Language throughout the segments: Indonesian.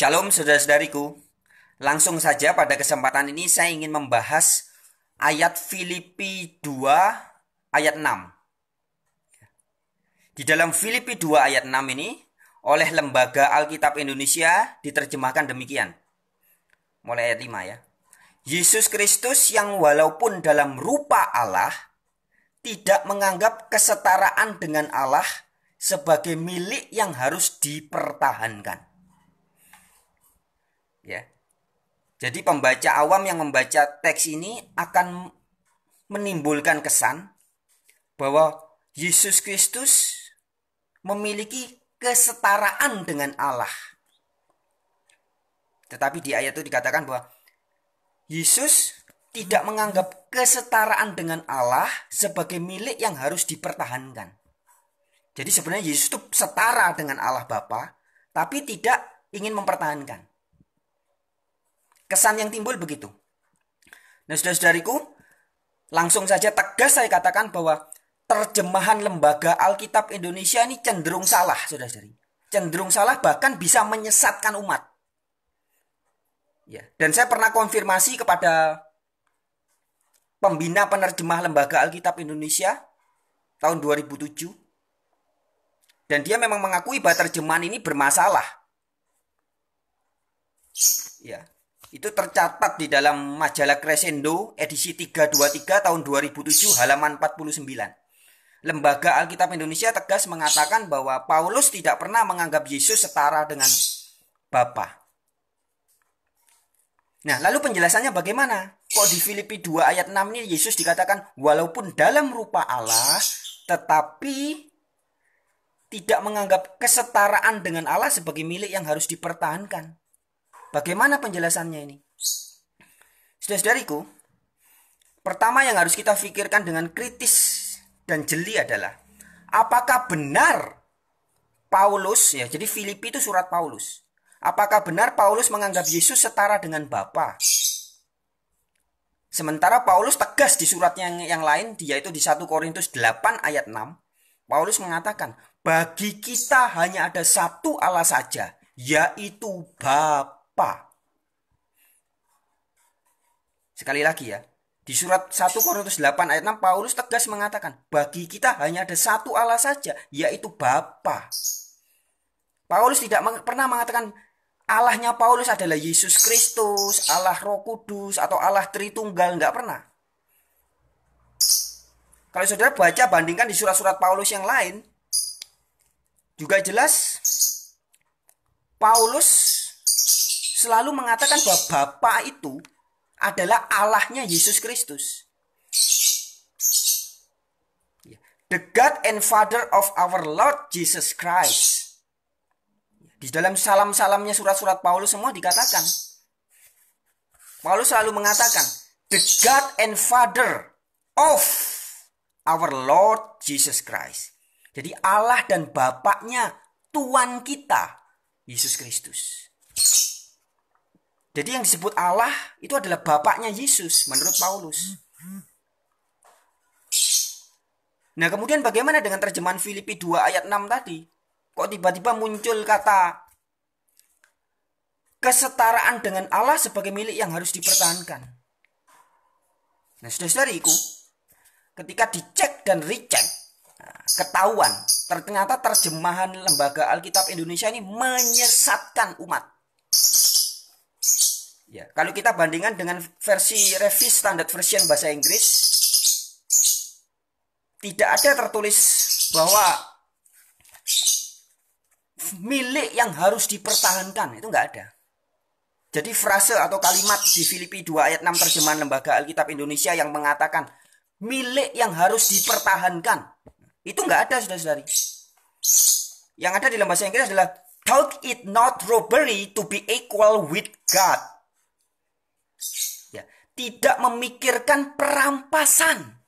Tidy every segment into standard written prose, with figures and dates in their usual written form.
Shalom saudara-saudariku. Langsung saja pada kesempatan ini saya ingin membahas ayat Filipi 2 ayat 6. Di dalam Filipi 2 ayat 6 ini oleh Lembaga Alkitab Indonesia diterjemahkan demikian. Mulai ayat 5 ya. Yesus Kristus yang walaupun dalam rupa Allah tidak menganggap kesetaraan dengan Allah sebagai milik yang harus dipertahankan. Ya. Jadi pembaca awam yang membaca teks ini akan menimbulkan kesan bahwa Yesus Kristus memiliki kesetaraan dengan Allah. Tetapi di ayat itu dikatakan bahwa Yesus tidak menganggap kesetaraan dengan Allah sebagai milik yang harus dipertahankan. Jadi sebenarnya Yesus itu setara dengan Allah Bapa, tapi tidak ingin mempertahankan. Kesan yang timbul begitu. Nah, saudara-saudariku, langsung saja tegas saya katakan bahwa terjemahan Lembaga Alkitab Indonesia ini cenderung salah, saudara-saudari. Cenderung salah, bahkan bisa menyesatkan umat. Ya, dan saya pernah konfirmasi kepada pembina penerjemah Lembaga Alkitab Indonesia tahun 2007. Dan dia memang mengakui bahwa terjemahan ini bermasalah. Ya. Itu tercatat di dalam majalah Crescendo edisi 323 tahun 2007 halaman 49. Lembaga Alkitab Indonesia tegas mengatakan bahwa Paulus tidak pernah menganggap Yesus setara dengan Bapa. Nah, lalu penjelasannya bagaimana? Kok di Filipi 2 ayat 6 ini Yesus dikatakan walaupun dalam rupa Allah tetapi tidak menganggap kesetaraan dengan Allah sebagai milik yang harus dipertahankan. Bagaimana penjelasannya ini? Saudara-saudariku, pertama yang harus kita pikirkan dengan kritis dan jeli adalah apakah benar Paulus, ya, jadi Filipi itu surat Paulus. Apakah benar Paulus menganggap Yesus setara dengan Bapa? Sementara Paulus tegas di suratnya yang lain, yaitu di 1 Korintus 8 ayat 6, Paulus mengatakan, bagi kita hanya ada satu Allah saja, yaitu Bapa. Sekali lagi ya, di surat 1 Korintus 8 ayat 6 Paulus tegas mengatakan, bagi kita hanya ada satu Allah saja, yaitu Bapa. Paulus tidak pernah mengatakan Allahnya Paulus adalah Yesus Kristus, Allah Roh Kudus, atau Allah Tritunggal, nggak pernah. Kalau saudara baca bandingkan di surat-surat Paulus yang lain, juga jelas Paulus selalu mengatakan bahwa Bapa itu adalah Allahnya Yesus Kristus. The God and Father of our Lord Jesus Christ. Di dalam salam-salamnya surat-surat Paulus semua dikatakan. Paulus selalu mengatakan, the God and Father of our Lord Jesus Christ. Jadi Allah dan Bapaknya Tuhan kita, Yesus Kristus. Jadi yang disebut Allah itu adalah Bapaknya Yesus menurut Paulus. Nah, kemudian bagaimana dengan terjemahan Filipi 2 ayat 6 tadi? Kok tiba-tiba muncul kata kesetaraan dengan Allah sebagai milik yang harus dipertahankan? Nah, saudara-saudariku, ketika dicek dan recheck, ketahuan ternyata terjemahan Lembaga Alkitab Indonesia ini menyesatkan umat. Ya, kalau kita bandingkan dengan versi Revised Standard Version bahasa Inggris, tidak ada tertulis bahwa milik yang harus dipertahankan, itu nggak ada. Jadi frase atau kalimat di Filipi 2 ayat 6 terjemahan Lembaga Alkitab Indonesia yang mengatakan milik yang harus dipertahankan, itu nggak ada, saudara-saudari. Yang ada di dalam bahasa Inggris adalah count it not robbery to be equal with God. Ya, tidak memikirkan perampasan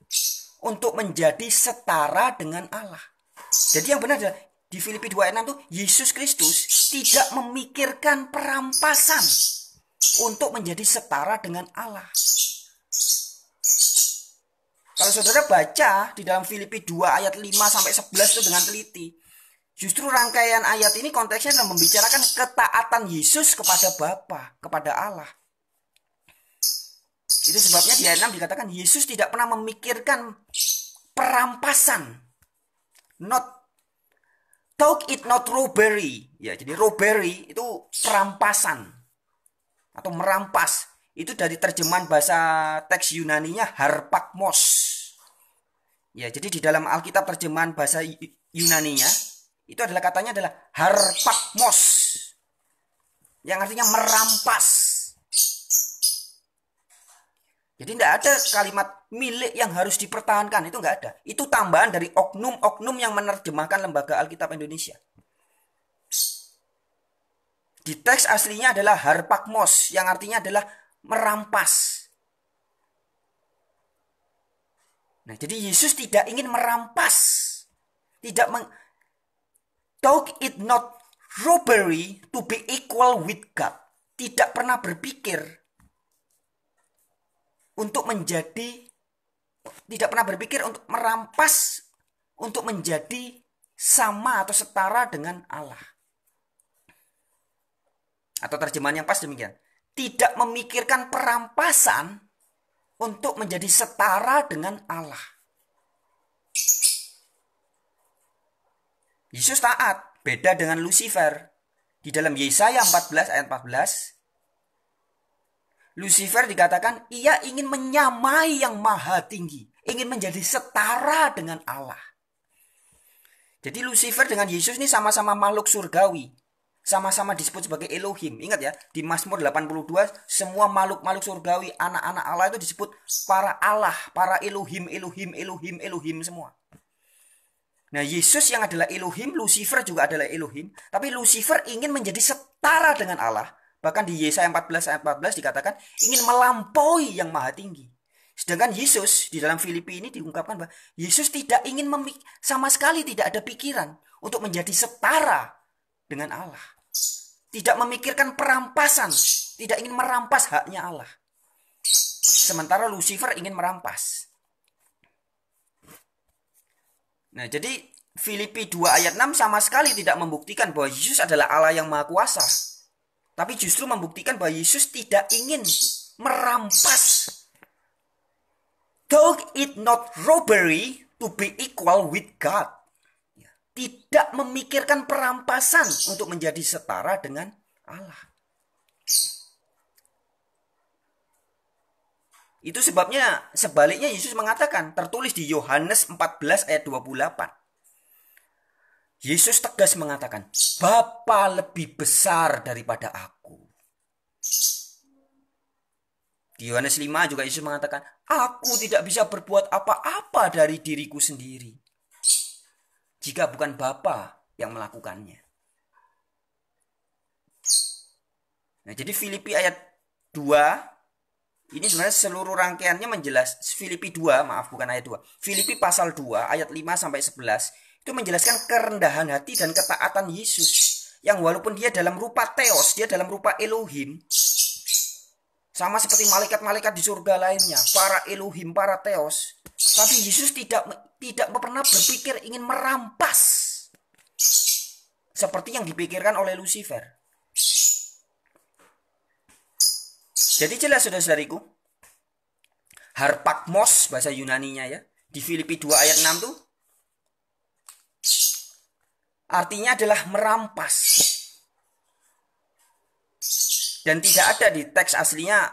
untuk menjadi setara dengan Allah. Jadi yang benar adalah di Filipi 2 ayat 6 itu Yesus Kristus tidak memikirkan perampasan untuk menjadi setara dengan Allah. Kalau saudara baca di dalam Filipi 2 ayat 5 sampai 11 itu dengan teliti, Justru rangkaian ayat ini konteksnya adalah membicarakan ketaatan Yesus kepada Bapa, kepada Allah. Itu sebabnya di ayat 6 dikatakan Yesus tidak pernah memikirkan perampasan. Thought it not robbery. Ya, jadi robbery itu perampasan atau merampas. Itu dari terjemahan bahasa teks Yunaninya harpakmos. Ya, jadi di dalam Alkitab terjemahan bahasa Yunaninya itu adalah katanya adalah harpakmos, yang artinya merampas. Jadi tidak ada kalimat milik yang harus dipertahankan, itu nggak ada. Itu tambahan dari oknum-oknum yang menerjemahkan Lembaga Alkitab Indonesia. Di teks aslinya adalah harpakmos, yang artinya adalah merampas. Nah, jadi Yesus tidak ingin merampas, thought it not robbery to be equal with God. Tidak pernah berpikir untuk merampas, untuk menjadi sama atau setara dengan Allah. Atau terjemahan yang pas demikian. Tidak memikirkan perampasan untuk menjadi setara dengan Allah. Yesus taat, beda dengan Lucifer. Di dalam Yesaya 14 ayat 14, Lucifer dikatakan ia ingin menyamai yang maha tinggi, ingin menjadi setara dengan Allah. Jadi Lucifer dengan Yesus ini sama-sama makhluk surgawi, sama-sama disebut sebagai Elohim. Ingat ya, di Mazmur 82 semua makhluk-makhluk surgawi, anak-anak Allah itu disebut para Allah, para Elohim semua. Nah, Yesus yang adalah Elohim, Lucifer juga adalah Elohim, tapi Lucifer ingin menjadi setara dengan Allah. Bahkan di Yesaya 14 ayat 14 dikatakan ingin melampaui yang maha tinggi. Sedangkan Yesus di dalam Filipi ini diungkapkan bahwa Yesus tidak ingin sama sekali tidak ada pikiran untuk menjadi setara dengan Allah. Tidak memikirkan perampasan, tidak ingin merampas haknya Allah. Sementara Lucifer ingin merampas. Nah, jadi Filipi 2 ayat 6 sama sekali tidak membuktikan bahwa Yesus adalah Allah yang Maha Kuasa. Tapi justru membuktikan bahwa Yesus tidak ingin merampas. Though it not robbery to be equal with God. Tidak memikirkan perampasan untuk menjadi setara dengan Allah. Itu sebabnya sebaliknya Yesus mengatakan, tertulis di Yohanes 14 ayat 28. Yesus tegas mengatakan, Bapa lebih besar daripada aku. Di Yohanes 5 juga Yesus mengatakan, aku tidak bisa berbuat apa-apa dari diriku sendiri, jika bukan Bapa yang melakukannya. Nah, jadi Filipi ayat 2, ini sebenarnya seluruh rangkaiannya Filipi 2, bukan ayat 2. Filipi pasal 2 ayat 5 sampai 11 itu menjelaskan kerendahan hati dan ketaatan Yesus. Yang walaupun dia dalam rupa Theos, dia dalam rupa Elohim, sama seperti malaikat-malaikat di surga lainnya, para Elohim, para Theos, tapi Yesus tidak pernah berpikir ingin merampas seperti yang dipikirkan oleh Lucifer. Jadi jelas saudara-saudariku, harpakmos bahasa Yunaninya ya, di Filipi 2 ayat 6 tuh artinya adalah merampas. Dan tidak ada di teks aslinya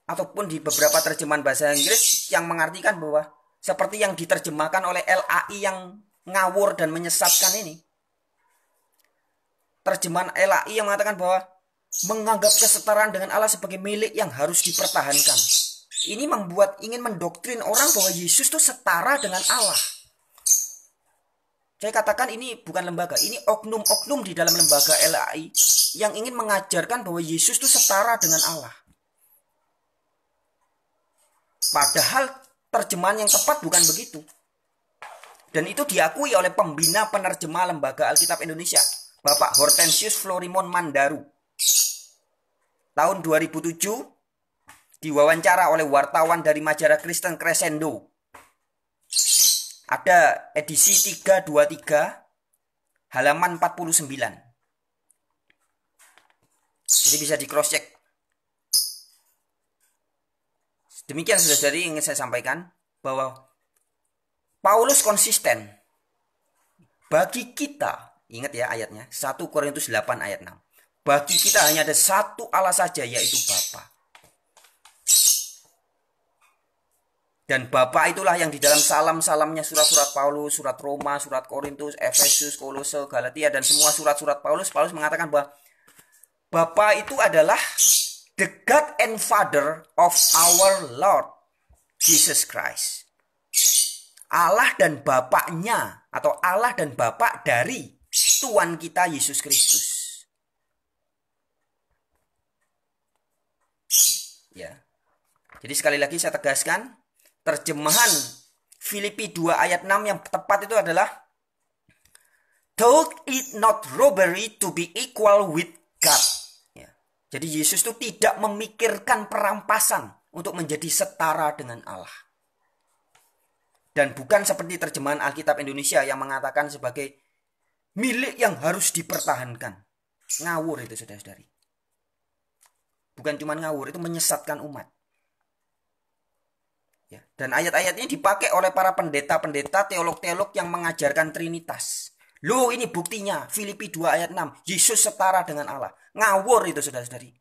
ataupun di beberapa terjemahan bahasa Inggris yang mengartikan bahwa seperti yang diterjemahkan oleh LAI yang ngawur dan menyesatkan ini. Terjemahan LAI yang mengatakan bahwa menganggap kesetaraan dengan Allah sebagai milik yang harus dipertahankan. Ini ingin mendoktrin orang bahwa Yesus itu setara dengan Allah. Saya katakan ini bukan lembaga, ini oknum-oknum di dalam lembaga LAI yang ingin mengajarkan bahwa Yesus itu setara dengan Allah. Padahal terjemahan yang tepat bukan begitu. Dan itu diakui oleh pembina penerjemah Lembaga Alkitab Indonesia, Bapak Hortensius Florimon Mandaru. Tahun 2007 diwawancara oleh wartawan dari majalah Kristen Crescendo. Ada edisi 323 halaman 49. Jadi bisa di cross check. Demikian saudara-saudari ingin saya sampaikan bahwa Paulus konsisten. Bagi kita, ingat ya ayatnya, 1 Korintus 8 ayat 6. Bagi kita hanya ada satu Allah saja, yaitu Bapa. Dan Bapa itulah yang di dalam salam-salamnya surat-surat Paulus, surat Roma, surat Korintus, Efesus, Kolose, Galatia, dan semua surat-surat Paulus mengatakan bahwa Bapa itu adalah the God and Father of our Lord Jesus Christ. Allah dan Bapaknya, atau Allah dan Bapak dari Tuhan kita Yesus Kristus. Ya. Jadi sekali lagi saya tegaskan, terjemahan Filipi 2 ayat 6 yang tepat itu adalah "Thought it not robbery to be equal with God." Ya. Jadi Yesus itu tidak memikirkan perampasan untuk menjadi setara dengan Allah. Dan bukan seperti terjemahan Alkitab Indonesia yang mengatakan sebagai milik yang harus dipertahankan. Ngawur itu saudara-saudari. Bukan cuma ngawur, itu menyesatkan umat. Ya, dan ayat-ayat ini dipakai oleh para pendeta-pendeta, teolog-teolog yang mengajarkan Trinitas. Loh, ini buktinya Filipi 2 ayat 6. Yesus setara dengan Allah. Ngawur itu saudara-saudari.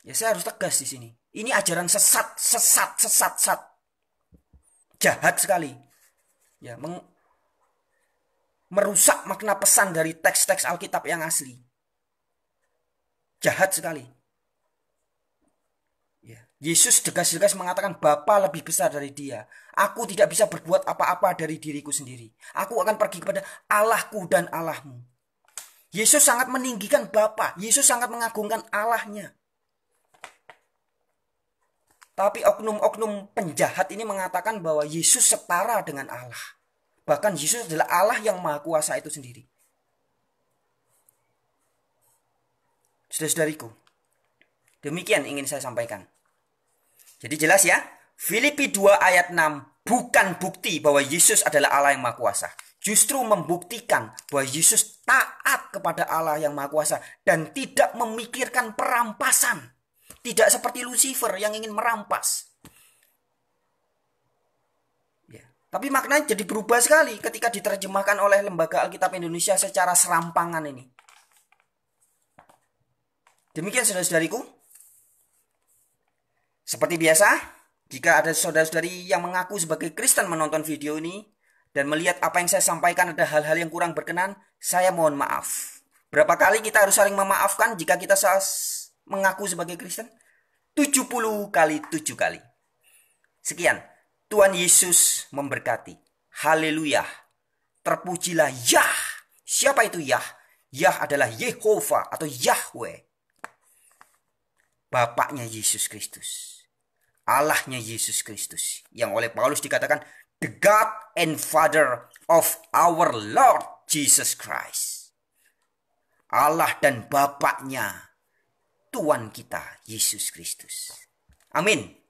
Ya, saya harus tegas di sini. Ini ajaran sesat. Jahat sekali. Ya, merusak makna pesan dari teks-teks Alkitab yang asli. Jahat sekali. Ya. Yesus tegas-tegas mengatakan Bapa lebih besar dari dia. Aku tidak bisa berbuat apa-apa dari diriku sendiri. Aku akan pergi kepada Allahku dan Allahmu. Yesus sangat meninggikan Bapa. Yesus sangat mengagungkan Allahnya. Tapi oknum-oknum penjahat ini mengatakan bahwa Yesus setara dengan Allah. Bahkan Yesus adalah Allah yang Maha Kuasa itu sendiri. Saudara-saudariku, demikian ingin saya sampaikan. Jadi jelas ya, Filipi 2 ayat 6 bukan bukti bahwa Yesus adalah Allah yang Maha Kuasa. Justru membuktikan bahwa Yesus taat kepada Allah yang Maha Kuasa dan tidak memikirkan perampasan. Tidak seperti Lucifer yang ingin merampas. Ya. Tapi maknanya jadi berubah sekali ketika diterjemahkan oleh Lembaga Alkitab Indonesia secara serampangan ini. Demikian saudara-saudariku. Seperti biasa, jika ada saudara-saudari yang mengaku sebagai Kristen menonton video ini dan melihat apa yang saya sampaikan ada hal-hal yang kurang berkenan, saya mohon maaf. Berapa kali kita harus saling memaafkan jika kita mengaku sebagai Kristen? 70 kali 7 kali. Sekian. Tuhan Yesus memberkati. Haleluya. Terpujilah Yah. Siapa itu Yah? Yah adalah Yehova atau Yahweh. Bapaknya Yesus Kristus. Allahnya Yesus Kristus. Yang oleh Paulus dikatakan the God and Father of our Lord Jesus Christ. Allah dan Bapaknya Tuhan kita Yesus Kristus. Amin.